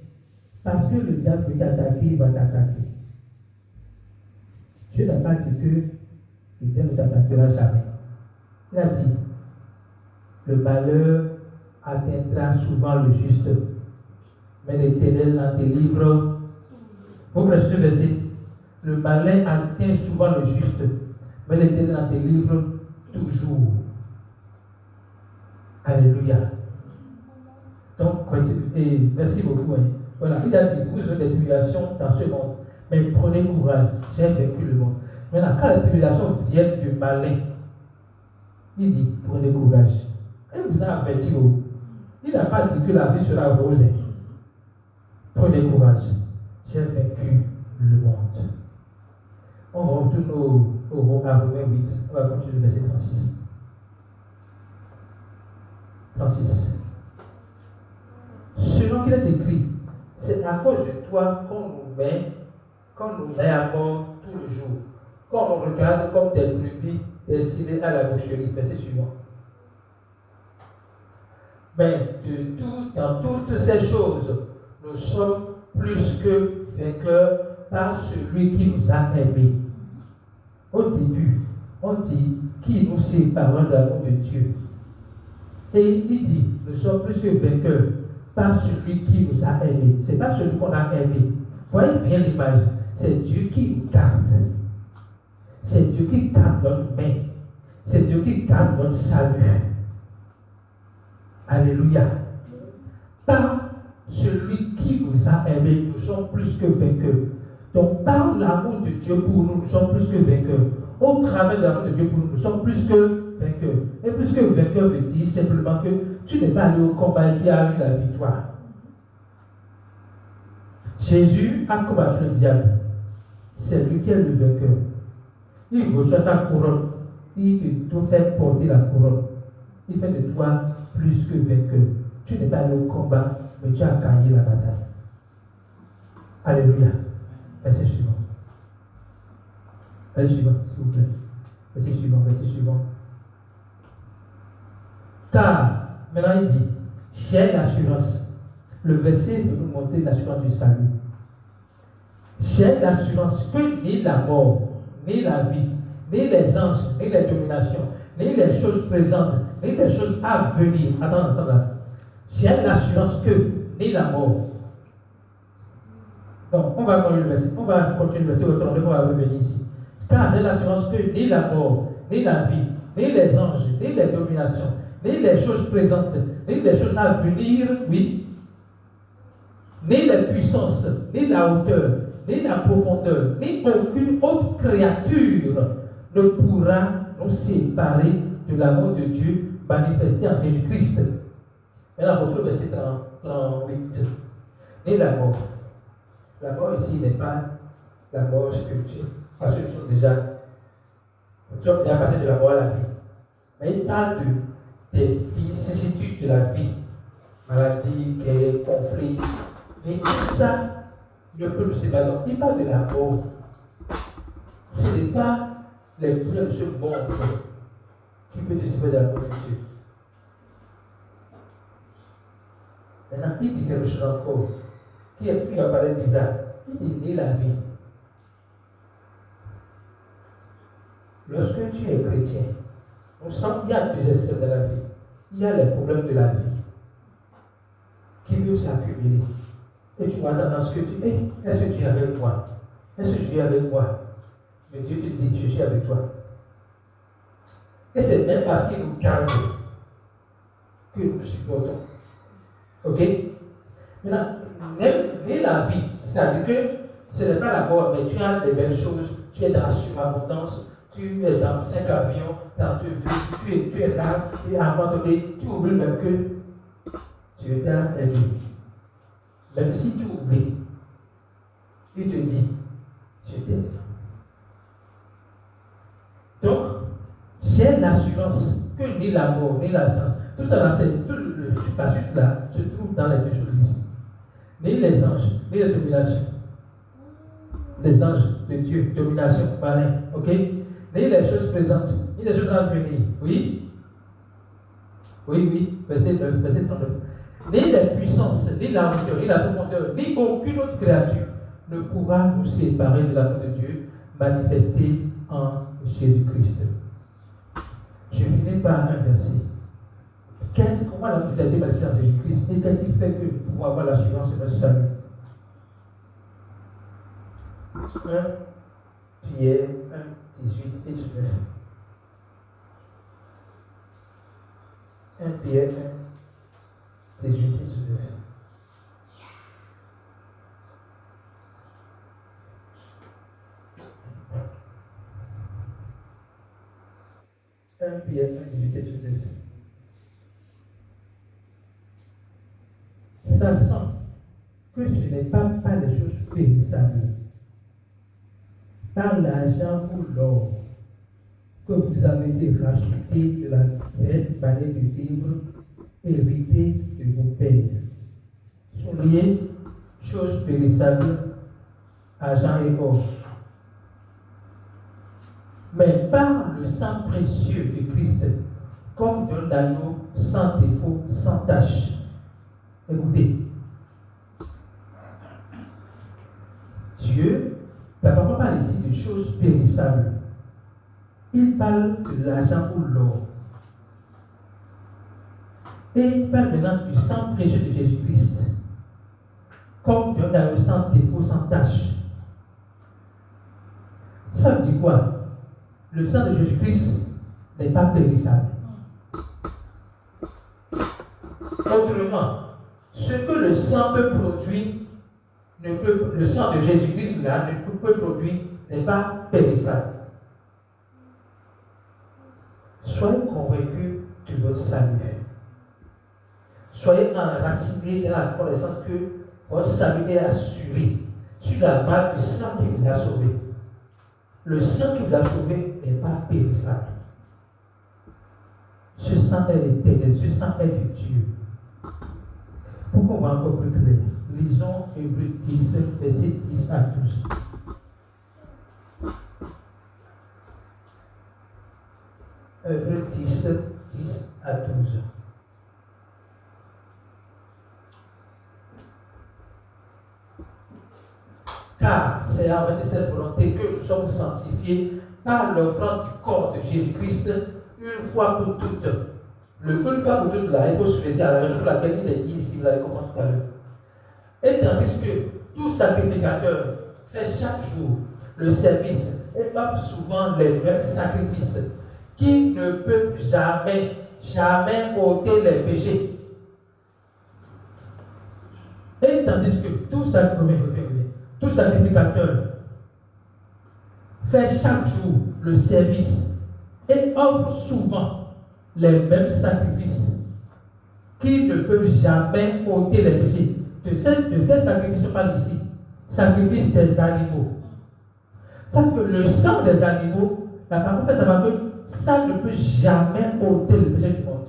parce que le diable veut t'attaquer, il va t'attaquer. Dieu n'a pas dit que le diable ne t'attaquera jamais. Il a dit, le malheur atteindra souvent le juste, mais l'Éternel en délivre. Vous prenez ce verset. Le malin atteint souvent le juste, mais l'Éternel en délivre toujours. Alléluia. Donc, et merci beaucoup. Hein. Voilà, il a dit, vous aurez des tribulations dans ce monde, mais prenez courage, j'ai vaincu le monde. Maintenant, quand les tribulations viennent du malin, il dit, prenez courage. Il vous a averti. Il n'a pas dit que la vie sera rose. Prenez courage, j'ai vaincu le monde. On retourne à Romains 8, on va continuer le verset 36. 36. Selon qu'il est écrit, c'est à cause de toi qu'on nous met à mort tout le jour, qu'on nous regarde comme des brebis destinées à la boucherie. Verset suivant. Mais dans toutes ces choses, nous sommes plus que vainqueurs par celui qui nous a aimés. Au début, on dit qui nous séparera de l'amour de Dieu. Et il dit, nous sommes plus que vainqueurs par celui qui nous a aimés. Ce n'est pas celui qu'on a aimé. Voyez bien l'image. C'est Dieu qui nous garde. C'est Dieu qui garde notre main. C'est Dieu qui garde notre salut. Alléluia. Par celui qui nous a aimés, nous sommes plus que vainqueurs. Donc, par l'amour de Dieu pour nous, nous sommes plus que vainqueurs. Au travers de l'amour de Dieu pour nous, nous sommes plus que vainqueurs. Et plus que vainqueur veut dire simplement que tu n'es pas allé au combat et tu as eu la victoire. Jésus a combattu le diable. C'est lui qui est le vainqueur. Il reçoit sa couronne. Il te fait porter la couronne. Il fait de toi plus que vainqueur. Tu n'es pas allé au combat, mais tu as gagné la bataille. Alléluia. Verset suivant. Verset suivant, s'il vous plaît. Verset suivant, verset suivant. Car, maintenant il dit, j'ai l'assurance. Le verset veut nous montrer l'assurance du salut. J'ai l'assurance que ni la mort, ni la vie, ni les anges, ni les dominations, ni les choses présentes, ni les choses à venir. Attends là. J'ai l'assurance que ni la mort. Donc, on va continuer le verset. On va continuer le verset autrement, on va revenir ici. Car j'ai l'assurance que ni la mort, ni la vie, ni les anges, ni les dominations, ni les choses présentes, ni les choses à venir, oui, ni les puissances, ni la hauteur, ni la profondeur, ni aucune autre créature ne pourra nous séparer de l'amour de Dieu manifesté en Jésus-Christ. Maintenant, retrouve le verset 38. Ni la mort. La mort ici n'est pas la mort spirituelle, parce que nous sommes déjà passés de la mort à la vie. Mais il parle des vicissitudes de la vie, maladie, guerre, conflit, et tout ça ne peut nous séparer. Donc, il parle de la mort. Ce n'est pas les problèmes de ce monde qui peut te séparer de la mort de Dieu. Maintenant, il dit quelque chose encore qui va paraître bizarre. Il dit ni la vie. Lorsque tu es chrétien, il y a deux extrêmes de la vie. Il y a les problèmes de la vie qui peuvent s'accumuler. Et tu vois dans ce que tu dis, est-ce que tu es avec moi? Est-ce que je suis avec moi? Mais Dieu te dit, je suis avec toi. Et c'est même parce qu'il nous garde que nous supportons. Ok? Maintenant, même la vie, c'est-à-dire que ce n'est pas la mort, mais tu as des belles choses, tu es dans la surabondance, tu es dans 5 avions, tu es là, et à un moment donné, tu oublies même que Dieu t'a aimé. Même si tu oublies, il te dit, je t'aime. Donc, j'ai l'assurance que ni la mort, ni la science, tout ça là, tout la suite là, se trouve dans les deux choses ici. Ni les anges, ni les dominations. Les anges de Dieu, domination, malin, ok? Ni les choses présentes, ni les choses à venir. Oui? Oui, verset 9, verset 39. Ni les puissances, ni la hauteur, ni la profondeur, ni aucune autre créature ne pourra nous séparer de l'amour de Dieu manifesté en Jésus-Christ. Je finis par un verset. Comment l'amour de Dieu manifesté en Jésus-Christ et qu'est-ce qui fait que nous pouvons avoir l'assurance de notre salut? 1 Pierre 1, 18 et 19. 1 Pierre 1, 18 et 19. Pierre 1, 18 et 19. Sachant que ce n'est pas par les choses périssables, par l'argent ou l'or, que vous avez été rachetés de la vaine manière de vivre héritée de vos pères. Souliers, choses périssables, argent et or. Mais par le sang précieux de Christ, comme d'un agneau sans défaut, sans tache. Écoutez, Dieu, la parole parle ici de choses périssables. Il parle de l'argent ou l'or. Et il parle maintenant du sang précieux de Jésus-Christ, comme d'un agneau sans défaut, sans tache. Ça veut dire quoi? Le sang de Jésus-Christ n'est pas périssable. Autrement, ce que le sang peut produire, le sang de Jésus-Christ là, ne peut produire, n'est pas périssable. Soyez convaincus de votre salut. Soyez enracinés dans la connaissance que votre salut est assuré sur la base du sang qui vous a sauvé. Le sang qui vous a sauvé n'est pas périssable. Ce sang est éternel, ce sang est de Dieu. Pour qu'on voit encore plus clair, lisons Hébreux 10, verset 10 à 12. Hébreux 10, 10 à 12. Car c'est avec cette volonté que nous sommes sanctifiés par l'offrande du corps de Jésus-Christ une fois pour toutes. Le une fois pour toutes là, il faut se laisser à la raison pour laquelle il est dit ici, vous allez comprendre tout à l'heure. Et tandis que tout sacrificateur fait chaque jour le service et offre souvent les mêmes sacrifices qui ne peuvent jamais ôter les péchés. Et tandis que tout sacrificateur fait chaque jour le service et offre souvent les mêmes sacrifices qui ne peuvent jamais ôter les péchés. De quel sacrifice on parle ici? Sacrifice des animaux. Ça veut dire que le sang des animaux, la parole fait savoir que ça ne peut jamais ôter le péché du monde.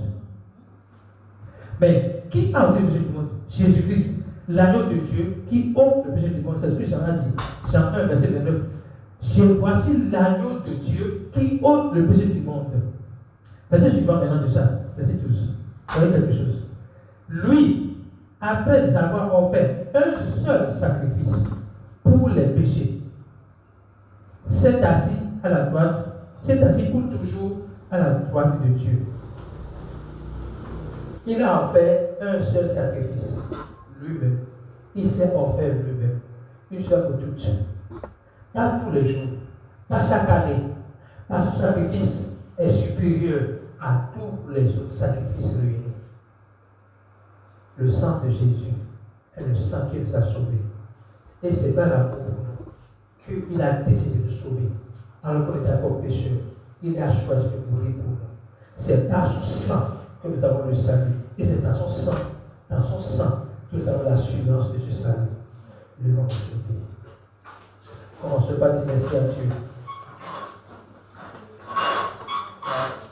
Mais qui a ôté le péché du monde? Jésus-Christ, l'agneau de Dieu qui ôte le péché du monde. C'est ce que Jean a dit. Jean 1, verset 29. Voici l'agneau de Dieu qui ôte le péché du monde. Verset suivant maintenant de ça, verset 12. Voyez quelque chose. Lui, après avoir offert un seul sacrifice pour les péchés, s'est assis à la droite, s'est assis pour toujours à la droite de Dieu. Il a offert un seul sacrifice, lui-même. Il s'est offert lui-même, une fois pour toutes. Pas tous les jours, pas chaque année, parce que ce sacrifice est supérieur à tous les autres sacrifices réunis. Le sang de Jésus est le sang qui nous a sauvés. Et c'est par l'amour pour nous qu'il a décidé de nous sauver. Alors qu'on était encore pécheurs, il a choisi de mourir pour nous. C'est par son sang que nous avons le salut. Et c'est dans son sang que nous avons l'assurance de ce salut. Levons notre pays. Commençons par dire merci à Dieu.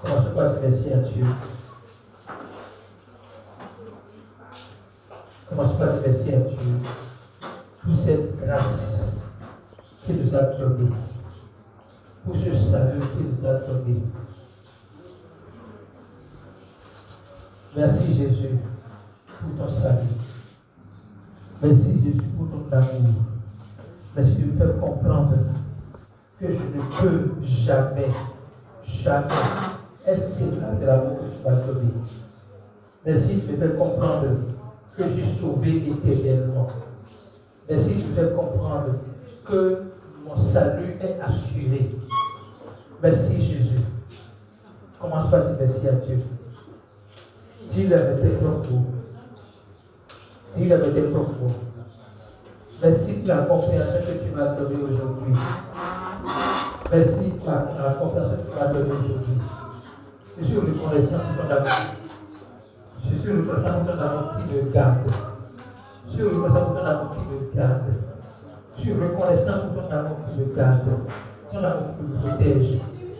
Commençons par dire merci à Dieu. Commençons par dire merci à Dieu pour cette grâce qu'il nous a donnée, pour ce salut qu'il nous a donné. Merci Jésus pour ton salut. Merci Jésus pour ton amour. Merci de me faire comprendre que je ne peux jamais essayer de l'amour que tu m'as donné. Merci de me faire comprendre que je suis sauvé éternellement. Merci de me faire comprendre que mon salut est assuré. Merci Jésus. Commence par dire merci à Dieu. Dis-le avec tes propres mots. Dis-le avec tes propres mots. Merci pour la compréhension que tu m'as donnée aujourd'hui. Merci pour la compréhension que tu m'as donnée aujourd'hui. Je suis reconnaissant pour ton amour. Je suis reconnaissant pour ton amour qui me garde. Je suis reconnaissant pour ton amour qui me garde. Je suis reconnaissant pour ton amour qui me garde. Ton amour qui me protège.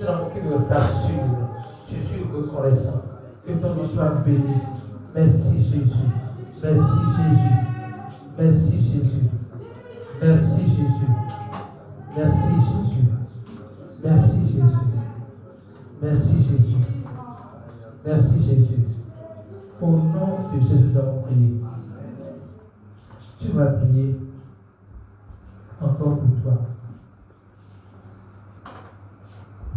Ton amour qui me rassure. Je suis reconnaissant. Que ton nom soit béni. Merci Jésus. Merci Jésus. Merci Jésus. Merci Jésus. Merci Jésus. Merci Jésus. Merci Jésus. Merci Jésus. Au nom de Jésus, nous avons prié. Tu vas prier encore pour toi.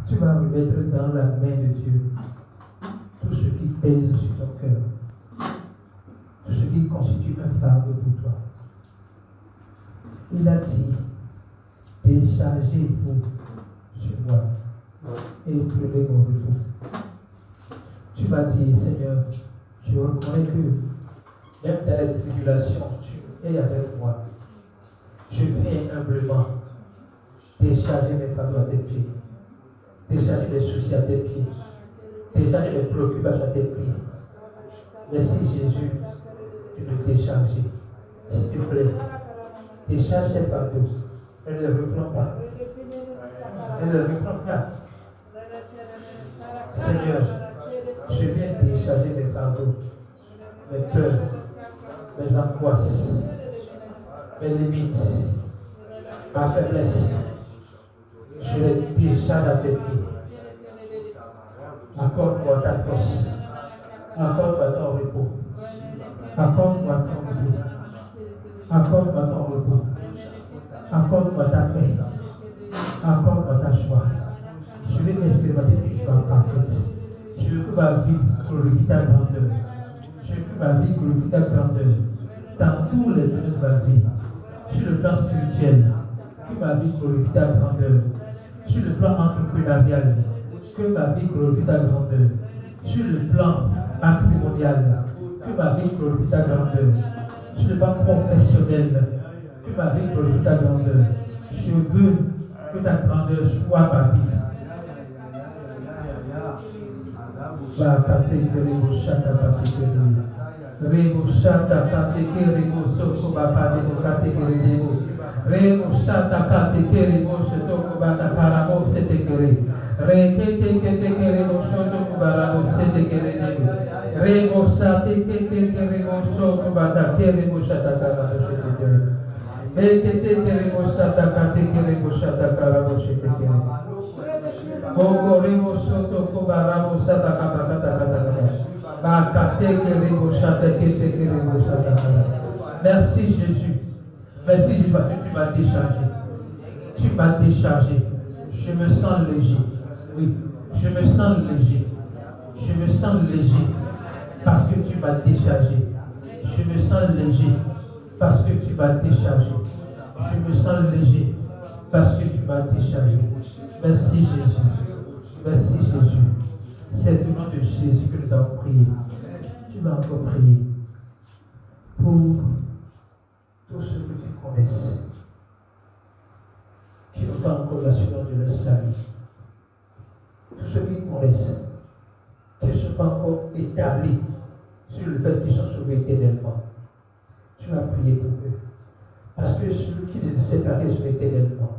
Tu vas remettre dans la main de Dieu tout ce qui pèse sur ton cœur. constitue un fardeau pour toi. Il a dit, déchargez-vous sur moi et prenez mon repos. Tu vas dire, Seigneur, je reconnais que même dans les tribulations, tu es avec moi. Je viens humblement décharger mes fardeaux à tes pieds, décharger mes soucis à tes pieds, décharger mes préoccupations à tes pieds. Merci Jésus de me décharger. S'il te plaît, décharge ces fardeaux. Ne les reprends pas. Ne les reprends pas. Seigneur, je viens décharger mes fardeaux, mes peurs, mes angoisses, mes limites, ma faiblesse. Je les décharge à tes pieds. Accorde-moi ta force. Accorde-moi ton repos. Accorde-moi ton repos. Accorde-moi ton repos. Accorde-moi ta paix. Accorde-moi ta joie. Je vais expérimenter une joie parfaite. Je veux que ma vie glorifie ta grandeur. Je veux que ma vie glorifie ta grandeur. Dans tous les domaines de ma vie. Sur le plan spirituel, que ma vie glorifie ta grandeur. Sur le plan entrepreneurial, que ma vie glorifie ta grandeur. Sur le plan matrimonial, que ma vie glorifie ta grandeur. Sur le plan professionnel, que ma vie glorifie ta grandeur. Je veux que ta grandeur soit ma vie. Va kate kerebo shata kate kerebo. Rebo shata kate kerebo soko bapa debo kate kerebo. Rebo shata kate kerebo soko bata karabo sete kere. Rekete kete kerebo soko barabo sete kerebo. Rebo shate kete kerebo soko bata kerebo shata karabo sete kere. Rekete kerebo shata kate kerebo shata karabo sete kere. Merci Jésus. Merci Jésus parce que tu m'as déchargé. Tu m'as déchargé. Je me sens léger. Oui, je me sens léger. Je me sens léger parce que tu m'as déchargé. Je me sens léger parce que tu m'as déchargé. Je me sens léger parce que tu m'as déchargé. Merci Jésus. Merci Jésus. C'est au nom de Jésus que nous avons prié. Tu vas encore prier pour tous ceux que tu connais, qui n'ont pas encore l'assurance de leur salut. Tous ceux qui connaissent, qui ne sont pas encore établis sur le fait qu'ils sont sauvés éternellement. Tu vas prier pour eux. Parce que celui qui ne sait pas qu'ils sont éternellement,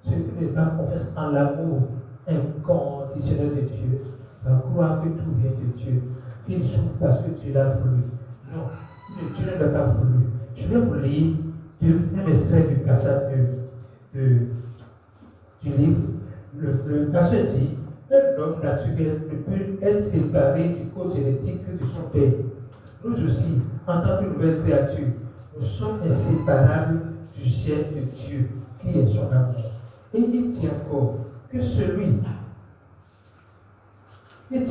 celui qui n'est pas confiance en l'amour inconditionnel de Dieu, va croire que tout vient de Dieu, qu'il souffre parce que Dieu l'a voulu. Non, Dieu ne l'a pas voulu. Je vais vous lire un extrait du passage du livre. Le passage dit, un homme naturel ne peut être séparé du code génétique de son père. Nous aussi, en tant que nouvelle créature, nous sommes inséparables du gène de Dieu, qui est son amour. Et il dit encore que celui, il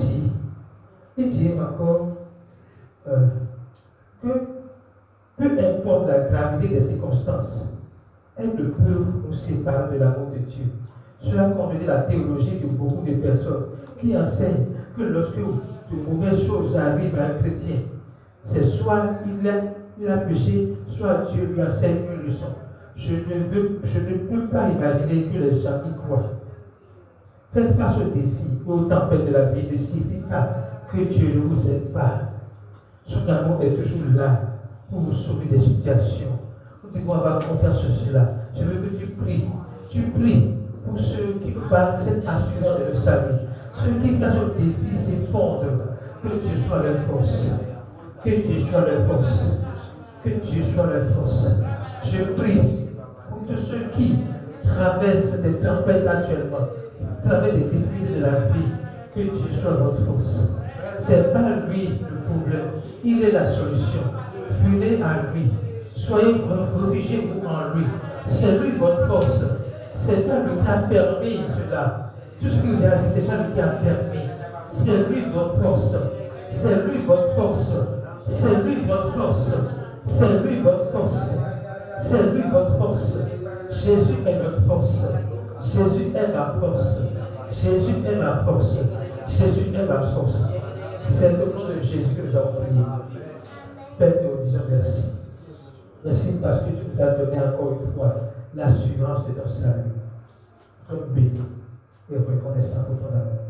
dit encore que peu importe la gravité des circonstances, elles ne peuvent nous séparer de l'amour de Dieu. Cela conduit la théologie de beaucoup de personnes qui enseignent que lorsque de mauvaises choses arrivent à un chrétien, c'est soit il a péché, soit Dieu lui enseigne une leçon. Je ne peux pas imaginer que les gens y croient. Faites face aux défis, aux tempêtes de la vie ne signifie pas que Dieu ne vous aime pas. Son amour est toujours là pour vous sauver des situations. Nous devons avoir confiance sur cela. Je veux que tu pries. Tu pries pour ceux qui nous parlent de cette assurance de le salut. Ceux qui, face aux défis, s'effondrent. Que Dieu soit leur force. Que Dieu soit leur force. Que Dieu soit leur force. Je prie pour tous ceux qui traversent des tempêtes actuellement, qui traversent des défis de la vie. Que Dieu soit votre force. Ce n'est pas lui le problème. Il est la solution. Venez à lui. Soyez réfugiez-vous en lui. C'est lui votre force. C'est pas lui qui a permis cela. Tout ce qui vous arrive, c'est pas lui qui a permis. C'est lui votre force. C'est lui votre force. C'est lui votre force. C'est lui votre force. C'est lui votre force. Jésus est notre force. Jésus est ma force. Jésus est ma force. Jésus est ma force. C'est au nom de Jésus que nous avons prié. Père, nous disons merci. Merci parce que tu nous as donné encore une fois l'assurance de ton salut. Nous sommes bénis et reconnaissants pour ton amour.